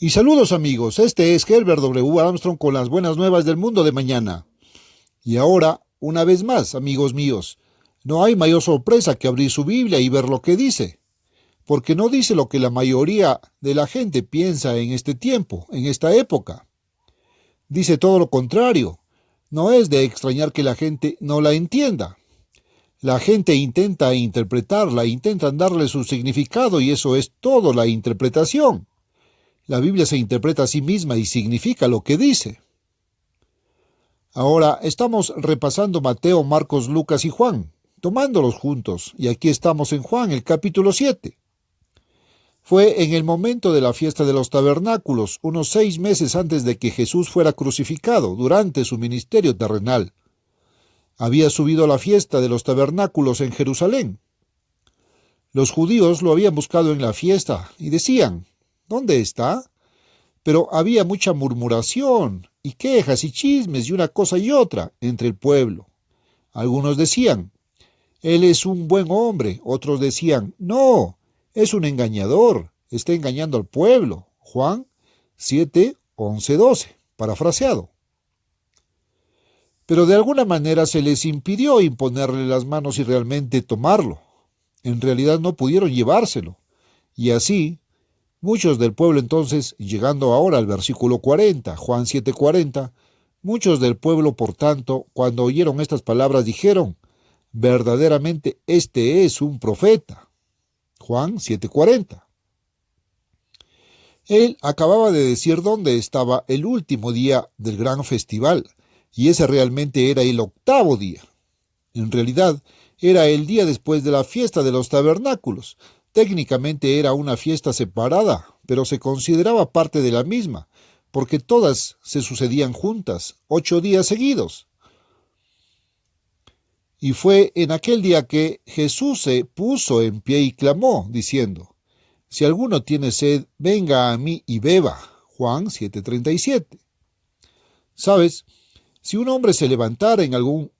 Y saludos amigos, este es Herbert W. Armstrong con las buenas nuevas del mundo de mañana. Y ahora, una vez más, amigos míos, no hay mayor sorpresa que abrir su Biblia y ver lo que dice, porque no dice lo que la mayoría de la gente piensa en este tiempo, en esta época. Dice todo lo contrario. No es de extrañar que la gente no la entienda. La gente intenta interpretarla, intentan darle su significado y eso es todo la interpretación. La Biblia se interpreta a sí misma y significa lo que dice. Ahora estamos repasando Mateo, Marcos, Lucas y Juan, tomándolos juntos, y aquí estamos en Juan, el capítulo 7. Fue en el momento de la fiesta de los tabernáculos, unos 6 meses antes de que Jesús fuera crucificado, durante su ministerio terrenal. Había subido a la fiesta de los tabernáculos en Jerusalén. Los judíos lo habían buscado en la fiesta y decían: ¿dónde está? Pero había mucha murmuración y quejas y chismes y una cosa y otra entre el pueblo. Algunos decían: él es un buen hombre. Otros decían: no, es un engañador, está engañando al pueblo. Juan 7, 11, 12, parafraseado. Pero de alguna manera se les impidió imponerle las manos y realmente tomarlo. En realidad no pudieron llevárselo. Y así, muchos del pueblo entonces, llegando ahora al versículo 40, Juan 7:40, muchos del pueblo, por tanto, cuando oyeron estas palabras, dijeron: verdaderamente este es un profeta. Juan 7:40. Él acababa de decir dónde estaba el último día del gran festival, y ese realmente era el 8º día. En realidad, era el día después de la fiesta de los tabernáculos. Técnicamente era una fiesta separada, pero se consideraba parte de la misma, porque todas se sucedían juntas, 8 días seguidos. Y fue en aquel día que Jesús se puso en pie y clamó, diciendo: si alguno tiene sed, venga a mí y beba. Juan 7:37. ¿Sabes? Si un hombre se levantara en algún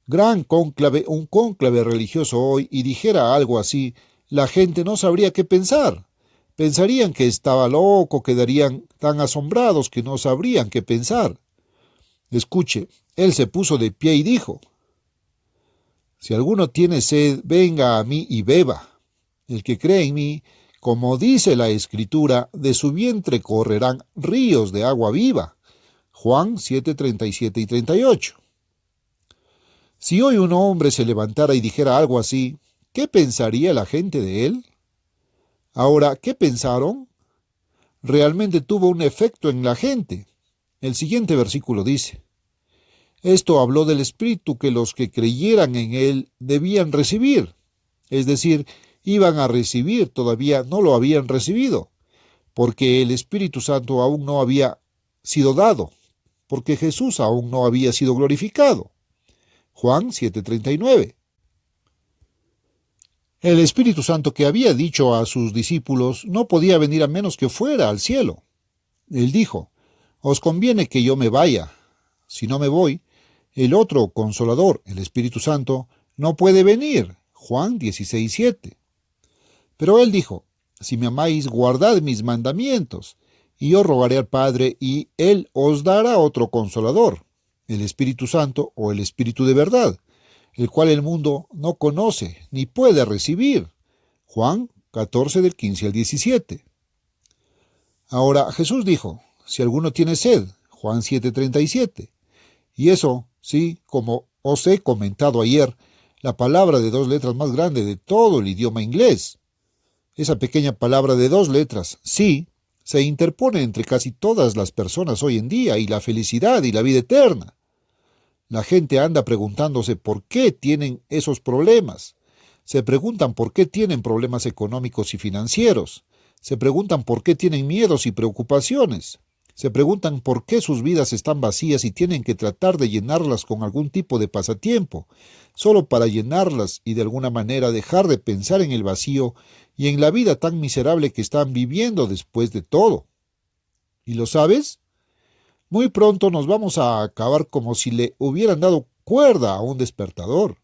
gran cónclave, un cónclave religioso hoy, y dijera algo así, la gente no sabría qué pensar. Pensarían que estaba loco, quedarían tan asombrados que no sabrían qué pensar. Escuche, él se puso de pie y dijo: si alguno tiene sed, venga a mí y beba. El que cree en mí, como dice la Escritura, de su vientre correrán ríos de agua viva. Juan 7:37 y 38. Si hoy un hombre se levantara y dijera algo así, ¿qué pensaría la gente de él? Ahora, ¿qué pensaron? Realmente tuvo un efecto en la gente. El siguiente versículo dice: esto habló del Espíritu que los que creyeran en él debían recibir. Es decir, iban a recibir, todavía no lo habían recibido, porque el Espíritu Santo aún no había sido dado, porque Jesús aún no había sido glorificado. Juan 7:39. El Espíritu Santo que había dicho a sus discípulos no podía venir a menos que fuera al cielo. Él dijo: os conviene que yo me vaya. Si no me voy, el otro Consolador, el Espíritu Santo, no puede venir. Juan 16:7. Pero él dijo: si me amáis, guardad mis mandamientos, y yo rogaré al Padre, y él os dará otro Consolador, el Espíritu Santo o el Espíritu de verdad, el cual el mundo no conoce ni puede recibir. Juan 14 del 15 al 17. Ahora Jesús dijo: si alguno tiene sed. Juan 7:37. Y eso, sí, como os he comentado ayer, la palabra de 2 letras más grande de todo el idioma inglés. Esa pequeña palabra de 2 letras, sí, se interpone entre casi todas las personas hoy en día y la felicidad y la vida eterna. La gente anda preguntándose por qué tienen esos problemas. Se preguntan por qué tienen problemas económicos y financieros. Se preguntan por qué tienen miedos y preocupaciones. Se preguntan por qué sus vidas están vacías y tienen que tratar de llenarlas con algún tipo de pasatiempo, solo para llenarlas y de alguna manera dejar de pensar en el vacío y en la vida tan miserable que están viviendo después de todo. ¿Y lo sabes? Muy pronto nos vamos a acabar como si le hubieran dado cuerda a un despertador.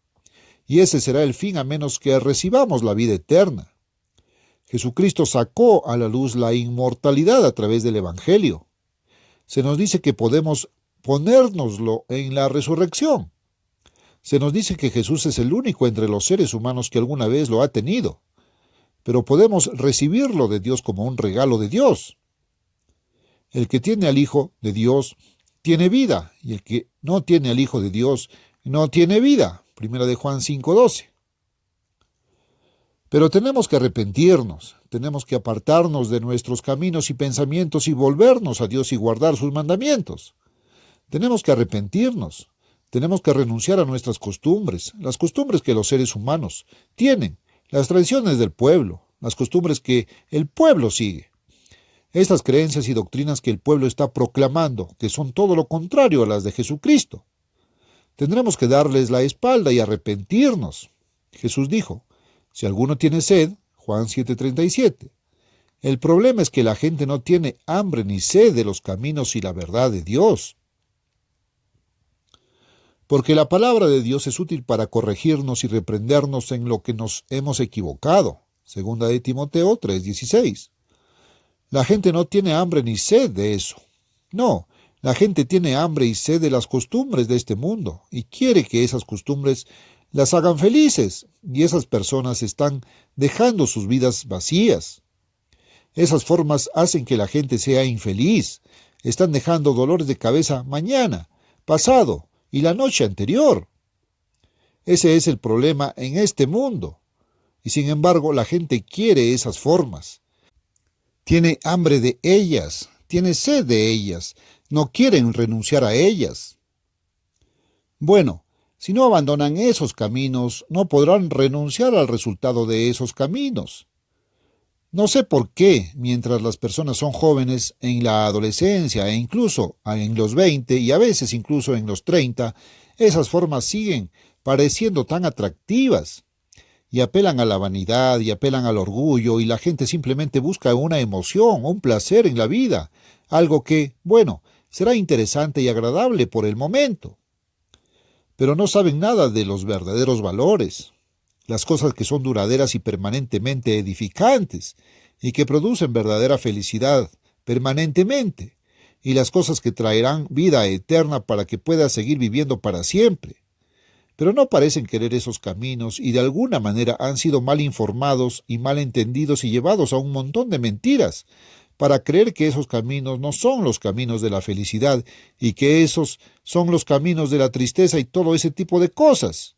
Y ese será el fin a menos que recibamos la vida eterna. Jesucristo sacó a la luz la inmortalidad a través del Evangelio. Se nos dice que podemos ponérnoslo en la resurrección. Se nos dice que Jesús es el único entre los seres humanos que alguna vez lo ha tenido, pero podemos recibirlo de Dios como un regalo de Dios. El que tiene al Hijo de Dios tiene vida, y el que no tiene al Hijo de Dios no tiene vida. Primera de Juan 5:12. Pero tenemos que arrepentirnos, tenemos que apartarnos de nuestros caminos y pensamientos y volvernos a Dios y guardar sus mandamientos. Tenemos que arrepentirnos, tenemos que renunciar a nuestras costumbres, las costumbres que los seres humanos tienen, las tradiciones del pueblo, las costumbres que el pueblo sigue. Estas creencias y doctrinas que el pueblo está proclamando, que son todo lo contrario a las de Jesucristo. Tendremos que darles la espalda y arrepentirnos. Jesús dijo, si alguno tiene sed, Juan 7:37. El problema es que la gente no tiene hambre ni sed de los caminos y la verdad de Dios. Porque la palabra de Dios es útil para corregirnos y reprendernos en lo que nos hemos equivocado. Segunda de Timoteo 3:16. La gente no tiene hambre ni sed de eso. No, la gente tiene hambre y sed de las costumbres de este mundo y quiere que esas costumbres las hagan felices, y esas personas están dejando sus vidas vacías. Esas formas hacen que la gente sea infeliz, están dejando dolores de cabeza mañana, pasado y la noche anterior. Ese es el problema en este mundo, y sin embargo la gente quiere esas formas. Tiene hambre de ellas, tiene sed de ellas, no quieren renunciar a ellas. Bueno, si no abandonan esos caminos, no podrán renunciar al resultado de esos caminos. No sé por qué, mientras las personas son jóvenes, en la adolescencia e incluso en los 20 y a veces incluso en los 30, esas formas siguen pareciendo tan atractivas y apelan a la vanidad y apelan al orgullo y la gente simplemente busca una emoción, un placer en la vida, algo que, bueno, será interesante y agradable por el momento. Pero no saben nada de los verdaderos valores, las cosas que son duraderas y permanentemente edificantes, y que producen verdadera felicidad permanentemente, y las cosas que traerán vida eterna para que puedas seguir viviendo para siempre. Pero no parecen querer esos caminos y de alguna manera han sido mal informados y mal entendidos y llevados a un montón de mentiras, para creer que esos caminos no son los caminos de la felicidad y que esos son los caminos de la tristeza y todo ese tipo de cosas.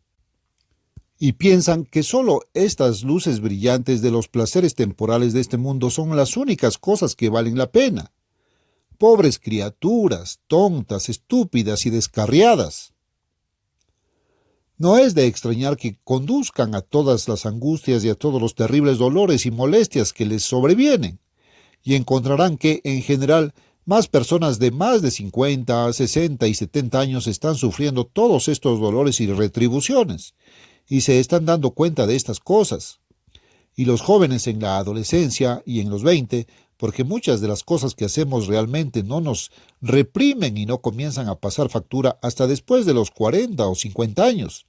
Y piensan que solo estas luces brillantes de los placeres temporales de este mundo son las únicas cosas que valen la pena. Pobres criaturas, tontas, estúpidas y descarriadas. No es de extrañar que conduzcan a todas las angustias y a todos los terribles dolores y molestias que les sobrevienen. Y encontrarán que, en general, más personas de más de 50, 60 y 70 años están sufriendo todos estos dolores y retribuciones, y se están dando cuenta de estas cosas. Y los jóvenes en la adolescencia y en los 20, porque muchas de las cosas que hacemos realmente no nos reprimen y no comienzan a pasar factura hasta después de los 40 o 50 años.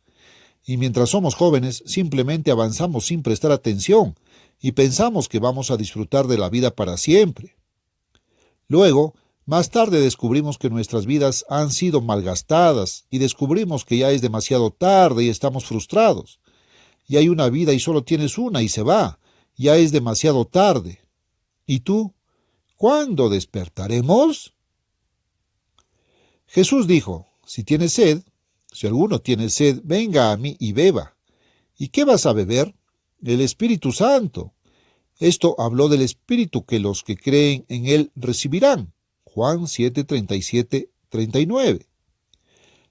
Y mientras somos jóvenes, simplemente avanzamos sin prestar atención, y pensamos que vamos a disfrutar de la vida para siempre. Luego, más tarde descubrimos que nuestras vidas han sido malgastadas y descubrimos que ya es demasiado tarde y estamos frustrados. Y hay una vida y solo tienes una y se va. Ya es demasiado tarde. ¿Y tú? ¿Cuándo despertaremos? Jesús dijo, si tienes sed, si alguno tiene sed, venga a mí y beba. ¿Y qué vas a beber? El Espíritu Santo. Esto habló del Espíritu que los que creen en Él recibirán. Juan 7:37-39.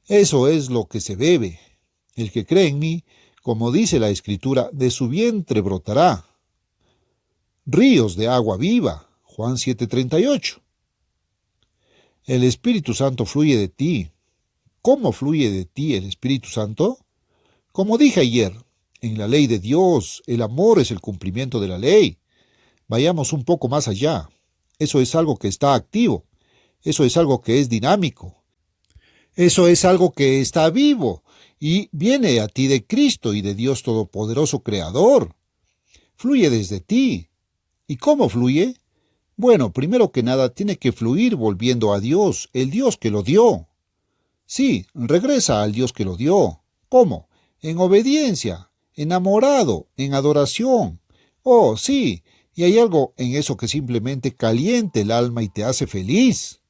Eso es lo que se bebe. El que cree en mí, como dice la Escritura, de su vientre brotará ríos de agua viva. Juan 7:38. El Espíritu Santo fluye de ti. ¿Cómo fluye de ti el Espíritu Santo? Como dije ayer, en la ley de Dios, el amor es el cumplimiento de la ley. Vayamos un poco más allá. Eso es algo que está activo. Eso es algo que es dinámico. Eso es algo que está vivo y viene a ti de Cristo y de Dios Todopoderoso Creador. Fluye desde ti. ¿Y cómo fluye? Bueno, primero que nada tiene que fluir volviendo a Dios, el Dios que lo dio. Sí, regresa al Dios que lo dio. ¿Cómo? En obediencia, enamorado, en adoración. Oh, sí, y hay algo en eso que simplemente caliente el alma y te hace feliz.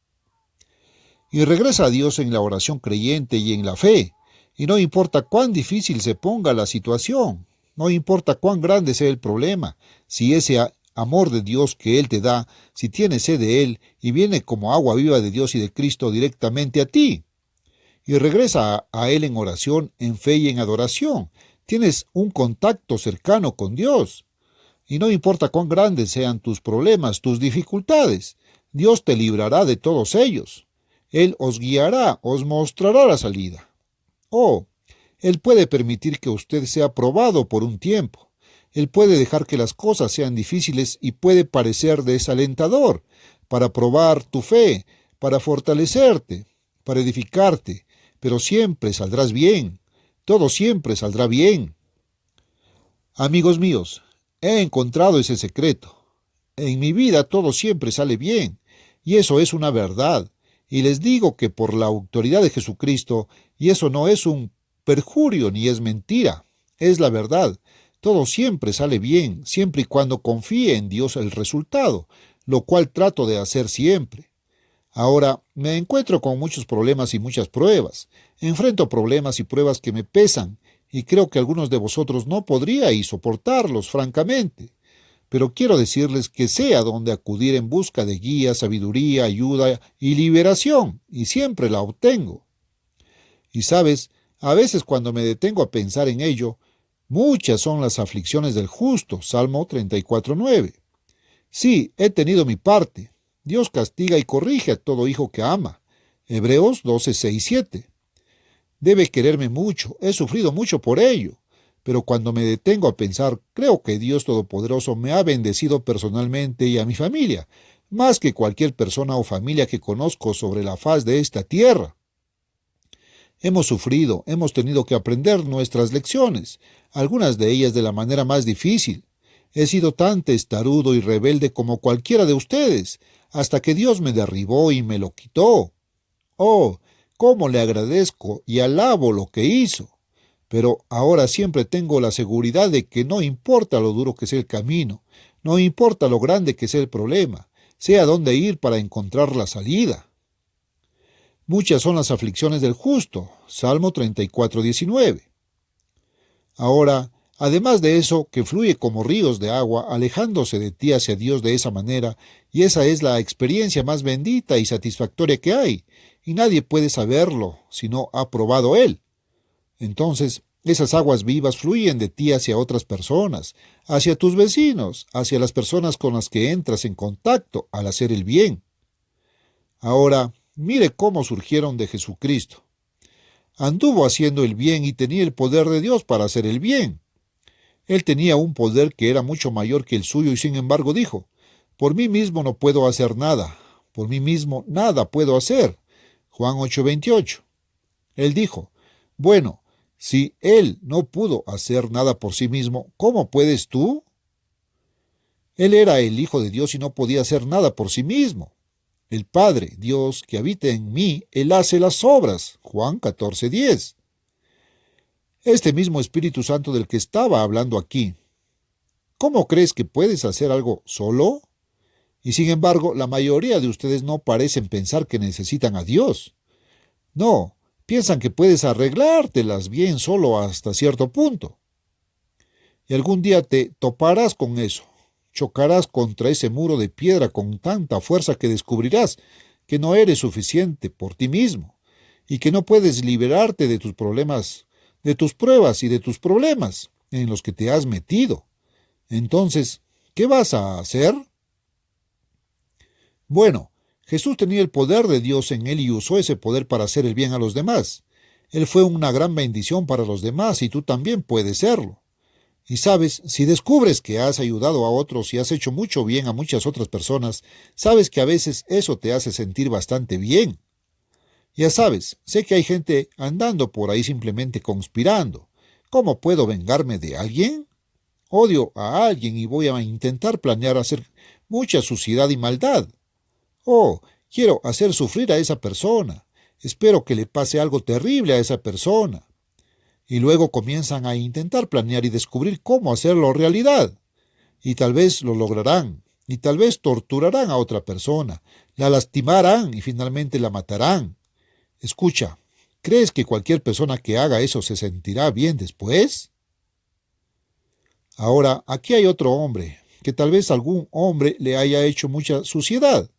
Y regresa a Dios en la oración creyente y en la fe. Y no importa cuán difícil se ponga la situación, no importa cuán grande sea el problema, si ese amor de Dios que Él te da, si tienes sed de Él y viene como agua viva de Dios y de Cristo directamente a ti. Y regresa a Él en oración, en fe y en adoración. Tienes un contacto cercano con Dios. Y no importa cuán grandes sean tus problemas, tus dificultades, Dios te librará de todos ellos. Él os guiará, os mostrará la salida. Oh, Él puede permitir que usted sea probado por un tiempo. Él puede dejar que las cosas sean difíciles y puede parecer desalentador, para probar tu fe, para fortalecerte, para edificarte, pero siempre saldrás bien. Todo siempre saldrá bien. Amigos míos, he encontrado ese secreto. En mi vida todo siempre sale bien, y eso es una verdad. Y les digo que por la autoridad de Jesucristo, y eso no es un perjurio ni es mentira, es la verdad. Todo siempre sale bien, siempre y cuando confíe en Dios el resultado, lo cual trato de hacer siempre. Ahora, me encuentro con muchos problemas y muchas pruebas. Enfrento problemas y pruebas que me pesan, y creo que algunos de vosotros no podríais soportarlos, francamente. Pero quiero decirles que sé a dónde acudir en busca de guía, sabiduría, ayuda y liberación, y siempre la obtengo. Y sabes, a veces cuando me detengo a pensar en ello, muchas son las aflicciones del justo, Salmo 34:9. Sí, he tenido mi parte. Dios castiga y corrige a todo hijo que ama. Hebreos 12:6-7. Debe quererme mucho, he sufrido mucho por ello. Pero cuando me detengo a pensar, creo que Dios Todopoderoso me ha bendecido personalmente y a mi familia, más que cualquier persona o familia que conozco sobre la faz de esta tierra. Hemos sufrido, hemos tenido que aprender nuestras lecciones, algunas de ellas de la manera más difícil. He sido tan testarudo y rebelde como cualquiera de ustedes, hasta que Dios me derribó y me lo quitó. Oh, cómo le agradezco y alabo lo que hizo. Pero ahora siempre tengo la seguridad de que no importa lo duro que sea el camino, no importa lo grande que sea el problema, sé a dónde ir para encontrar la salida. Muchas son las aflicciones del justo, Salmo 34:19. Ahora, además de eso, que fluye como ríos de agua, alejándose de ti hacia Dios de esa manera, y esa es la experiencia más bendita y satisfactoria que hay, y nadie puede saberlo si no ha probado Él. Entonces, esas aguas vivas fluyen de ti hacia otras personas, hacia tus vecinos, hacia las personas con las que entras en contacto al hacer el bien. Ahora, mire cómo surgieron de Jesucristo. Anduvo haciendo el bien y tenía el poder de Dios para hacer el bien. Él tenía un poder que era mucho mayor que el suyo y sin embargo dijo, por mí mismo no puedo hacer nada, por mí mismo nada puedo hacer. Juan 8:28. Él dijo, bueno, si Él no pudo hacer nada por sí mismo, ¿cómo puedes tú? Él era el Hijo de Dios y no podía hacer nada por sí mismo. El Padre, Dios, que habita en mí, Él hace las obras. Juan 14:10. Este mismo Espíritu Santo del que estaba hablando aquí. ¿Cómo crees que puedes hacer algo solo? Y sin embargo, la mayoría de ustedes no parecen pensar que necesitan a Dios. No, piensan que puedes arreglártelas bien solo hasta cierto punto. Y algún día te toparás con eso. Chocarás contra ese muro de piedra con tanta fuerza que descubrirás que no eres suficiente por ti mismo y que no puedes liberarte de tus problemas, de tus pruebas y de tus problemas en los que te has metido. Entonces, ¿qué vas a hacer? Bueno, Jesús tenía el poder de Dios en él y usó ese poder para hacer el bien a los demás. Él fue una gran bendición para los demás y tú también puedes serlo. Y sabes, si descubres que has ayudado a otros y has hecho mucho bien a muchas otras personas, sabes que a veces eso te hace sentir bastante bien. Ya sabes, sé que hay gente andando por ahí simplemente conspirando. ¿Cómo puedo vengarme de alguien? Odio a alguien y voy a intentar planear hacer mucha suciedad y maldad. Oh, quiero hacer sufrir a esa persona. Espero que le pase algo terrible a esa persona. Y luego comienzan a intentar planear y descubrir cómo hacerlo realidad. Y tal vez lo lograrán. Y tal vez torturarán a otra persona. La lastimarán y finalmente la matarán. Escucha, ¿crees que cualquier persona que haga eso se sentirá bien después? Ahora, aquí hay otro hombre, que tal vez algún hombre le haya hecho mucha suciedad.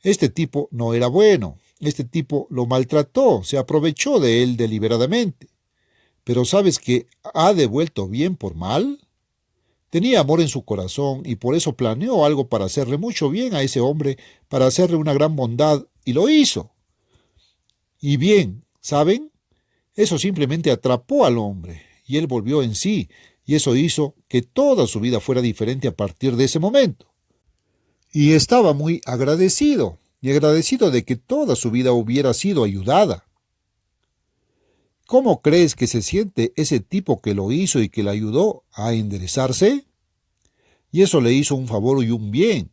Este tipo no era bueno, este tipo lo maltrató, se aprovechó de él deliberadamente. Pero ¿sabes que ha devuelto bien por mal? Tenía amor en su corazón y por eso planeó algo para hacerle mucho bien a ese hombre, para hacerle una gran bondad, y lo hizo. Y bien, ¿saben? Eso simplemente atrapó al hombre, y él volvió en sí, y eso hizo que toda su vida fuera diferente a partir de ese momento. Y estaba muy agradecido, y agradecido de que toda su vida hubiera sido ayudada. ¿Cómo crees que se siente ese tipo que lo hizo y que le ayudó a enderezarse? Y eso le hizo un favor y un bien.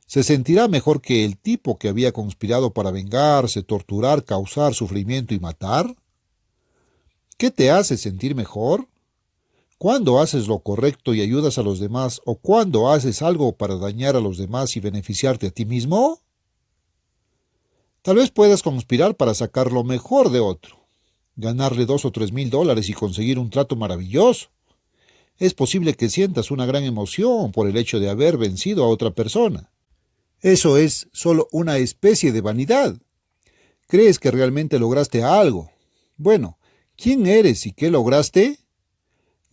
¿Se sentirá mejor que el tipo que había conspirado para vengarse, torturar, causar sufrimiento y matar? ¿Qué te hace sentir mejor? ¿Cuándo haces lo correcto y ayudas a los demás o cuándo haces algo para dañar a los demás y beneficiarte a ti mismo? Tal vez puedas conspirar para sacar lo mejor de otro, ganarle $2,000 o $3,000 y conseguir un trato maravilloso. Es posible que sientas una gran emoción por el hecho de haber vencido a otra persona. Eso es solo una especie de vanidad. ¿Crees que realmente lograste algo? Bueno, ¿quién eres y qué lograste?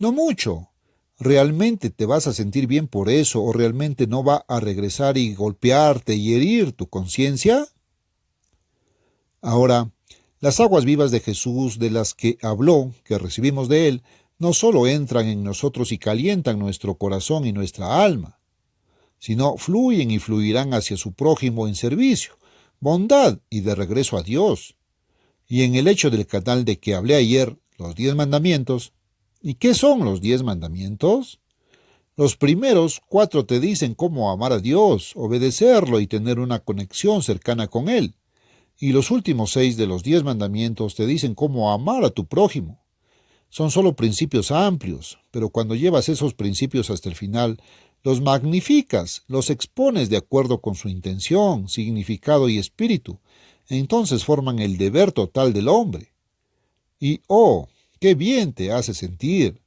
No mucho. ¿Realmente te vas a sentir bien por eso o realmente no va a regresar y golpearte y herir tu conciencia? Ahora, las aguas vivas de Jesús de las que habló, que recibimos de Él, no solo entran en nosotros y calientan nuestro corazón y nuestra alma, sino fluyen y fluirán hacia su prójimo en servicio, bondad y de regreso a Dios. Y en el hecho del canal de que hablé ayer, los 10 mandamientos, ¿y qué son los 10 mandamientos? Los primeros 4 te dicen cómo amar a Dios, obedecerlo y tener una conexión cercana con Él. Y los últimos 6 de los 10 mandamientos te dicen cómo amar a tu prójimo. Son solo principios amplios, pero cuando llevas esos principios hasta el final, los magnificas, los expones de acuerdo con su intención, significado y espíritu, entonces forman el deber total del hombre. Y qué bien te hace sentir,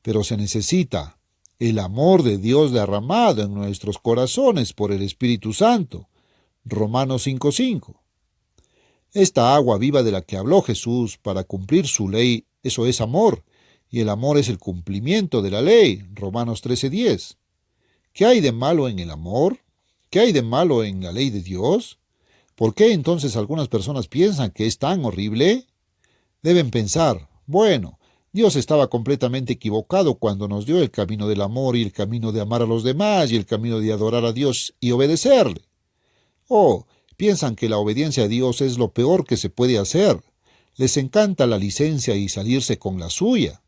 pero se necesita el amor de Dios derramado en nuestros corazones por el Espíritu Santo. Romanos 5:5. Esta agua viva de la que habló Jesús para cumplir su ley, eso es amor, y el amor es el cumplimiento de la ley. Romanos 13:10. ¿Qué hay de malo en el amor? ¿Qué hay de malo en la ley de Dios? ¿Por qué entonces algunas personas piensan que es tan horrible? Deben pensar, bueno, Dios estaba completamente equivocado cuando nos dio el camino del amor y el camino de amar a los demás y el camino de adorar a Dios y obedecerle. Piensan que la obediencia a Dios es lo peor que se puede hacer. Les encanta la licencia y salirse con la suya.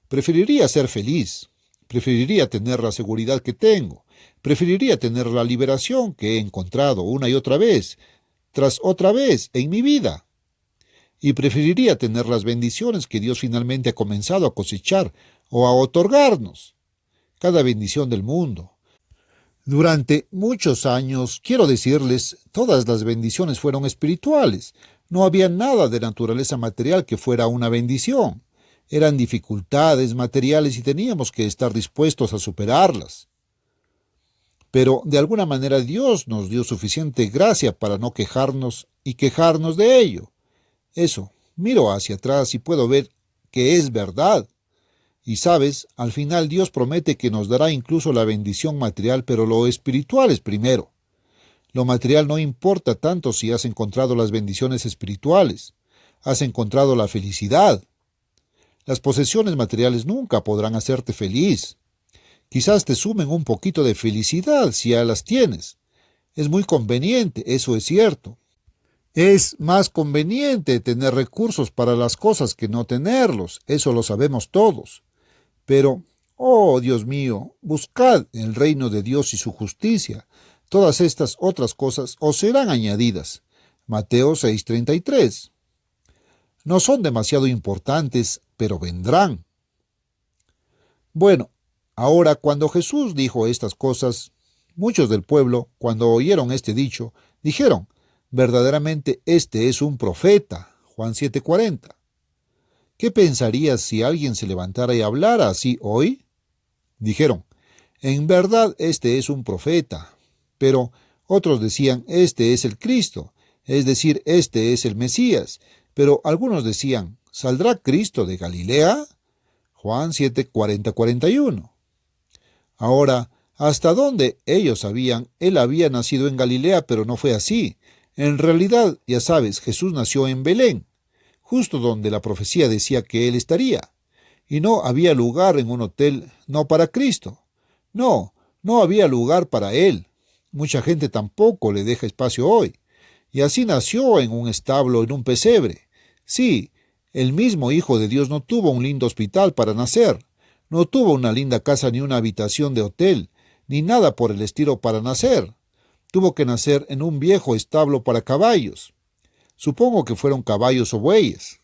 Preferiría ser feliz. Preferiría tener la seguridad que tengo. Preferiría tener la liberación que he encontrado una y otra vez, tras otra vez en mi vida. Y preferiría tener las bendiciones que Dios finalmente ha comenzado a cosechar o a otorgarnos. Cada bendición del mundo. Durante muchos años, quiero decirles, todas las bendiciones fueron espirituales. No había nada de naturaleza material que fuera una bendición. Eran dificultades materiales y teníamos que estar dispuestos a superarlas. Pero de alguna manera Dios nos dio suficiente gracia para no quejarnos y quejarnos de ello. Eso, miro hacia atrás y puedo ver que es verdad. Y sabes, al final Dios promete que nos dará incluso la bendición material, pero lo espiritual es primero. Lo material no importa tanto si has encontrado las bendiciones espirituales. Has encontrado la felicidad. Las posesiones materiales nunca podrán hacerte feliz. Quizás te sumen un poquito de felicidad si ya las tienes. Es muy conveniente, eso es cierto. Es más conveniente tener recursos para las cosas que no tenerlos, eso lo sabemos todos. Pero, oh Dios mío, buscad el reino de Dios y su justicia. Todas estas otras cosas os serán añadidas. Mateo 6:33. No son demasiado importantes, pero vendrán. Bueno, ahora cuando Jesús dijo estas cosas, muchos del pueblo, cuando oyeron este dicho, dijeron, verdaderamente este es un profeta. Juan 7:40. ¿Qué pensarías si alguien se levantara y hablara así hoy? Dijeron, en verdad este es un profeta. Pero otros decían, este es el Cristo, es decir, este es el Mesías. Pero algunos decían, ¿saldrá Cristo de Galilea? Juan 7:40-41. Ahora, hasta donde ellos sabían, él había nacido en Galilea, pero no fue así. En realidad, ya sabes, Jesús nació en Belén, justo donde la profecía decía que él estaría. Y no había lugar en un hotel, no para Cristo. No, no había lugar para él. Mucha gente tampoco le deja espacio hoy. Y así nació en un establo, en un pesebre. Sí, el mismo Hijo de Dios no tuvo un lindo hospital para nacer. No tuvo una linda casa ni una habitación de hotel, ni nada por el estilo para nacer. Tuvo que nacer en un viejo establo para caballos. Supongo que fueron caballos o bueyes.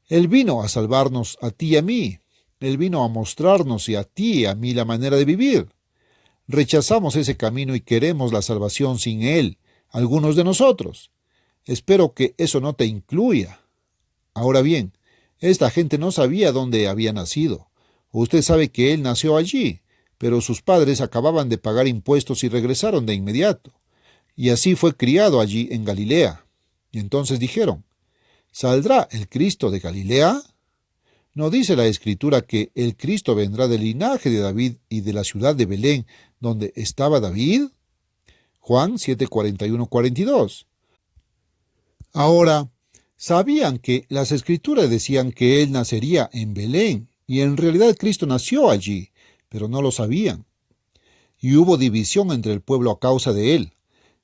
Él vino a salvarnos a ti y a mí. Él vino a mostrarnos y a ti y a mí la manera de vivir. Rechazamos ese camino y queremos la salvación sin Él, algunos de nosotros. Espero que eso no te incluya. Ahora bien, esta gente no sabía dónde había nacido. Usted sabe que él nació allí, pero sus padres acababan de pagar impuestos y regresaron de inmediato. Y así fue criado allí en Galilea. Y entonces dijeron, ¿saldrá el Cristo de Galilea? ¿No dice la Escritura que el Cristo vendrá del linaje de David y de la ciudad de Belén, donde estaba David? Juan 7:41-42. Ahora, sabían que las Escrituras decían que él nacería en Belén, y en realidad Cristo nació allí, pero no lo sabían. Y hubo división entre el pueblo a causa de él,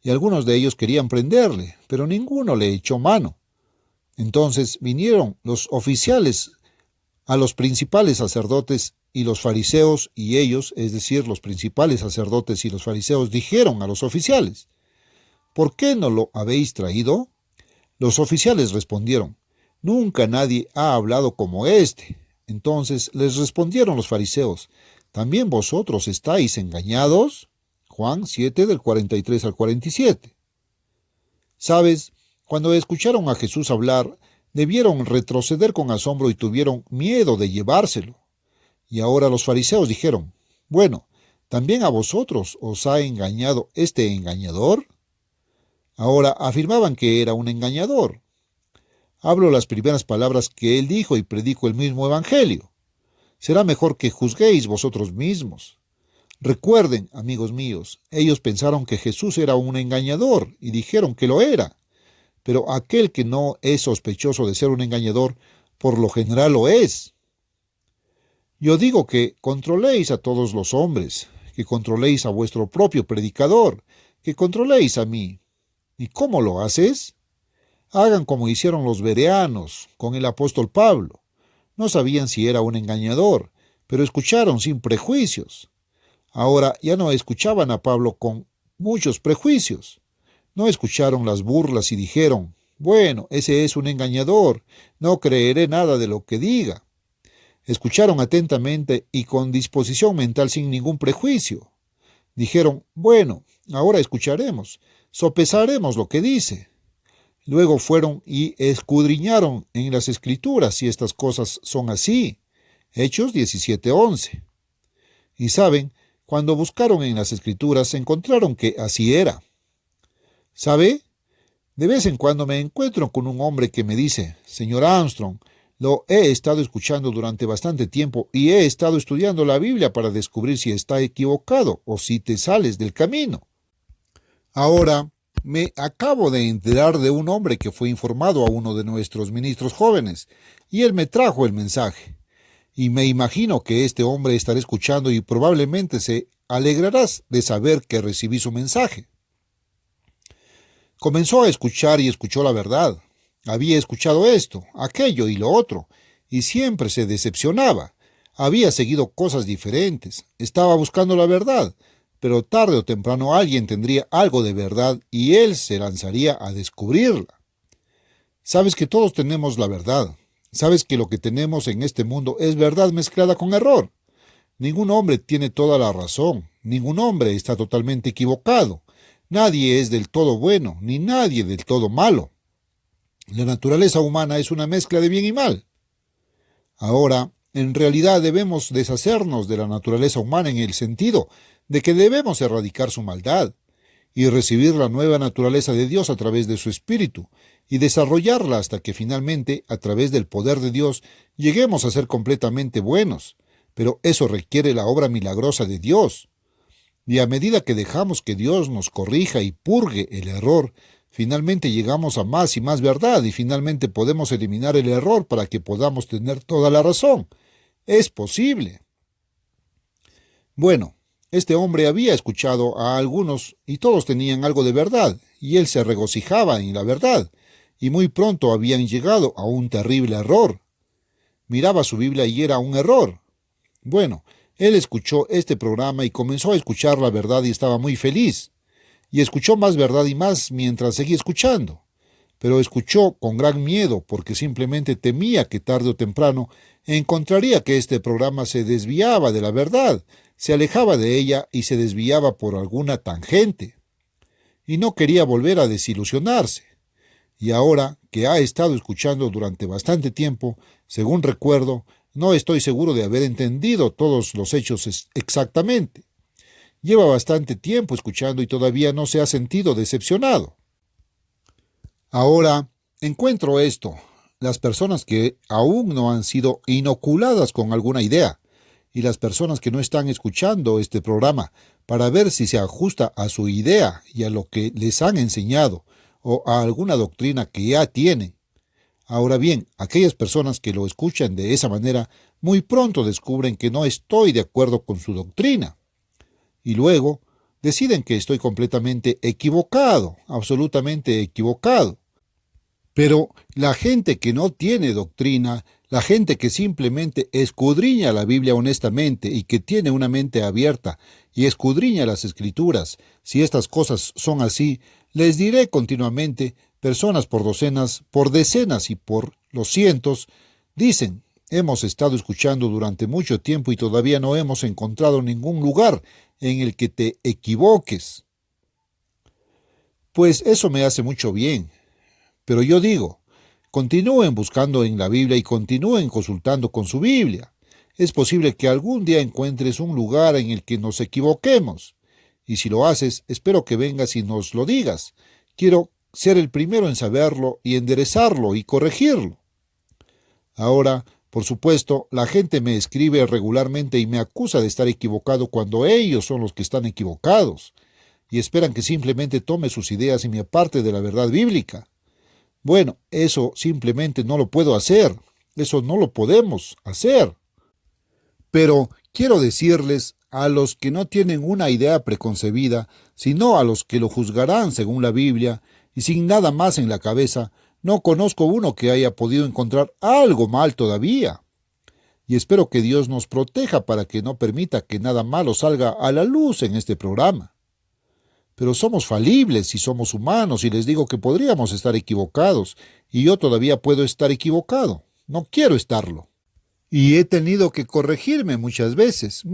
y algunos de ellos querían prenderle, pero ninguno le echó mano. Entonces vinieron los oficiales a los principales sacerdotes y los fariseos, y ellos, es decir, los principales sacerdotes y los fariseos, dijeron a los oficiales, ¿por qué no lo habéis traído? Los oficiales respondieron, nunca nadie ha hablado como éste. Entonces les respondieron los fariseos, ¿también vosotros estáis engañados? Juan 7:43-47. ¿Sabes? Cuando escucharon a Jesús hablar, debieron retroceder con asombro y tuvieron miedo de llevárselo. Y ahora los fariseos dijeron, bueno, ¿también a vosotros os ha engañado este engañador? Ahora afirmaban que era un engañador. Hablo las primeras palabras que él dijo y predico el mismo evangelio. Será mejor que juzguéis vosotros mismos. Recuerden, amigos míos, ellos pensaron que Jesús era un engañador y dijeron que lo era. Pero aquel que no es sospechoso de ser un engañador, por lo general lo es. Yo digo que controléis a todos los hombres, que controléis a vuestro propio predicador, que controléis a mí. ¿Y cómo lo haces? Hagan como hicieron los bereanos con el apóstol Pablo. No sabían si era un engañador, pero escucharon sin prejuicios. Ahora ya no escuchaban a Pablo con muchos prejuicios. No escucharon las burlas y dijeron, bueno, ese es un engañador, no creeré nada de lo que diga. Escucharon atentamente y con disposición mental sin ningún prejuicio. Dijeron, bueno, ahora escucharemos, sopesaremos lo que dice. Luego fueron y escudriñaron en las Escrituras si estas cosas son así. Hechos 17:11. Y saben, cuando buscaron en las Escrituras encontraron que así era. ¿Sabe? De vez en cuando me encuentro con un hombre que me dice, señor Armstrong, lo he estado escuchando durante bastante tiempo y he estado estudiando la Biblia para descubrir si está equivocado o si te sales del camino. Ahora, me acabo de enterar de un hombre que fue informado a uno de nuestros ministros jóvenes, y él me trajo el mensaje. Y me imagino que este hombre estará escuchando y probablemente se alegrará de saber que recibí su mensaje. Comenzó a escuchar y escuchó la verdad. Había escuchado esto, aquello y lo otro, y siempre se decepcionaba. Había seguido cosas diferentes, estaba buscando la verdad, pero tarde o temprano alguien tendría algo de verdad y él se lanzaría a descubrirla. Sabes que todos tenemos la verdad. Sabes que lo que tenemos en este mundo es verdad mezclada con error. Ningún hombre tiene toda la razón. Ningún hombre está totalmente equivocado. Nadie es del todo bueno, ni nadie del todo malo. La naturaleza humana es una mezcla de bien y mal. Ahora, en realidad debemos deshacernos de la naturaleza humana en el sentido de que debemos erradicar su maldad y recibir la nueva naturaleza de Dios a través de su Espíritu y desarrollarla hasta que finalmente, a través del poder de Dios, lleguemos a ser completamente buenos. Pero eso requiere la obra milagrosa de Dios. Y a medida que dejamos que Dios nos corrija y purgue el error, finalmente llegamos a más y más verdad y finalmente podemos eliminar el error para que podamos tener toda la razón. Es posible. Bueno, este hombre había escuchado a algunos y todos tenían algo de verdad, y él se regocijaba en la verdad, y muy pronto habían llegado a un terrible error. Miraba su Biblia y era un error. Bueno, él escuchó este programa y comenzó a escuchar la verdad y estaba muy feliz. Y escuchó más verdad y más mientras seguía escuchando. Pero escuchó con gran miedo porque simplemente temía que tarde o temprano encontraría que este programa se desviaba de la verdad, se alejaba de ella y se desviaba por alguna tangente. Y no quería volver a desilusionarse. Y ahora que ha estado escuchando durante bastante tiempo, según recuerdo, no estoy seguro de haber entendido todos los hechos exactamente. Lleva bastante tiempo escuchando y todavía no se ha sentido decepcionado. Ahora encuentro esto: las personas que aún no han sido inoculadas con alguna idea y las personas que no están escuchando este programa para ver si se ajusta a su idea y a lo que les han enseñado o a alguna doctrina que ya tienen. Ahora bien, aquellas personas que lo escuchan de esa manera muy pronto descubren que no estoy de acuerdo con su doctrina. Y luego deciden que estoy completamente equivocado, absolutamente equivocado. Pero la gente que no tiene doctrina, la gente que simplemente escudriña la Biblia honestamente y que tiene una mente abierta y escudriña las Escrituras, si estas cosas son así, les diré continuamente, personas por docenas, por decenas y por los cientos, dicen: hemos estado escuchando durante mucho tiempo y todavía no hemos encontrado ningún lugar en el que te equivoques. Pues eso me hace mucho bien. Pero yo digo, continúen buscando en la Biblia y continúen consultando con su Biblia. Es posible que algún día encuentres un lugar en el que nos equivoquemos. Y si lo haces, espero que vengas y nos lo digas. Quiero ser el primero en saberlo y enderezarlo y corregirlo. Ahora, por supuesto, la gente me escribe regularmente y me acusa de estar equivocado cuando ellos son los que están equivocados, y esperan que simplemente tome sus ideas y me aparte de la verdad bíblica. Bueno, eso simplemente no lo puedo hacer, eso no lo podemos hacer. Pero quiero decirles a los que no tienen una idea preconcebida, sino a los que lo juzgarán según la Biblia, y sin nada más en la cabeza, no conozco uno que haya podido encontrar algo mal todavía. Y espero que Dios nos proteja para que no permita que nada malo salga a la luz en este programa. Pero somos falibles y somos humanos, y les digo que podríamos estar equivocados, y yo todavía puedo estar equivocado. No quiero estarlo. Y he tenido que corregirme muchas veces,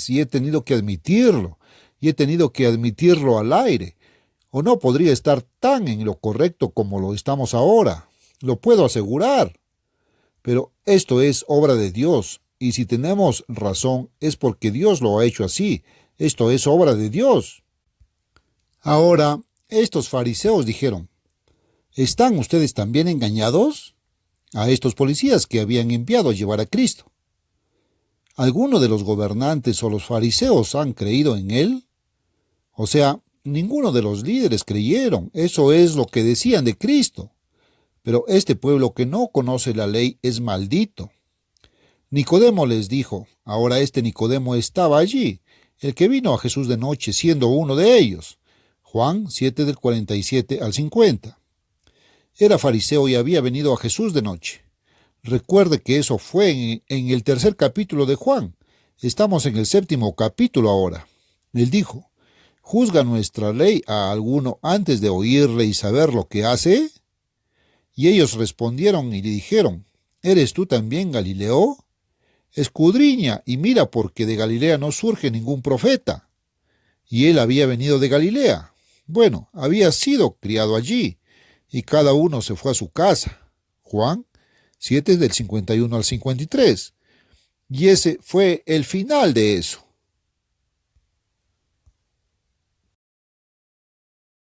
y he tenido que admitirlo, al aire. O no podría estar tan en lo correcto como lo estamos ahora. Lo puedo asegurar. Pero esto es obra de Dios, y si tenemos razón es porque Dios lo ha hecho así. Esto es obra de Dios. Ahora, estos fariseos dijeron: ¿están ustedes también engañados? A estos policías que habían enviado a llevar a Cristo. ¿Alguno de los gobernantes o los fariseos han creído en él? O sea, ninguno de los líderes creyeron. Eso es lo que decían de Cristo. Pero este pueblo que no conoce la ley es maldito. Nicodemo les dijo. Ahora este Nicodemo estaba allí, el que vino a Jesús de noche, siendo uno de ellos. Juan 7 del 47 al 50. Era fariseo y había venido a Jesús de noche. Recuerde que eso fue en el tercer capítulo de Juan. Estamos en el séptimo capítulo ahora. Él dijo, ¿juzga nuestra ley a alguno antes de oírle y saber lo que hace? Y ellos respondieron y le dijeron, ¿eres tú también Galileo? Escudriña y mira, porque de Galilea no surge ningún profeta. Y él había venido de Galilea. Bueno, había sido criado allí, y cada uno se fue a su casa. Juan 7 del 51 al 53. Y ese fue el final de eso.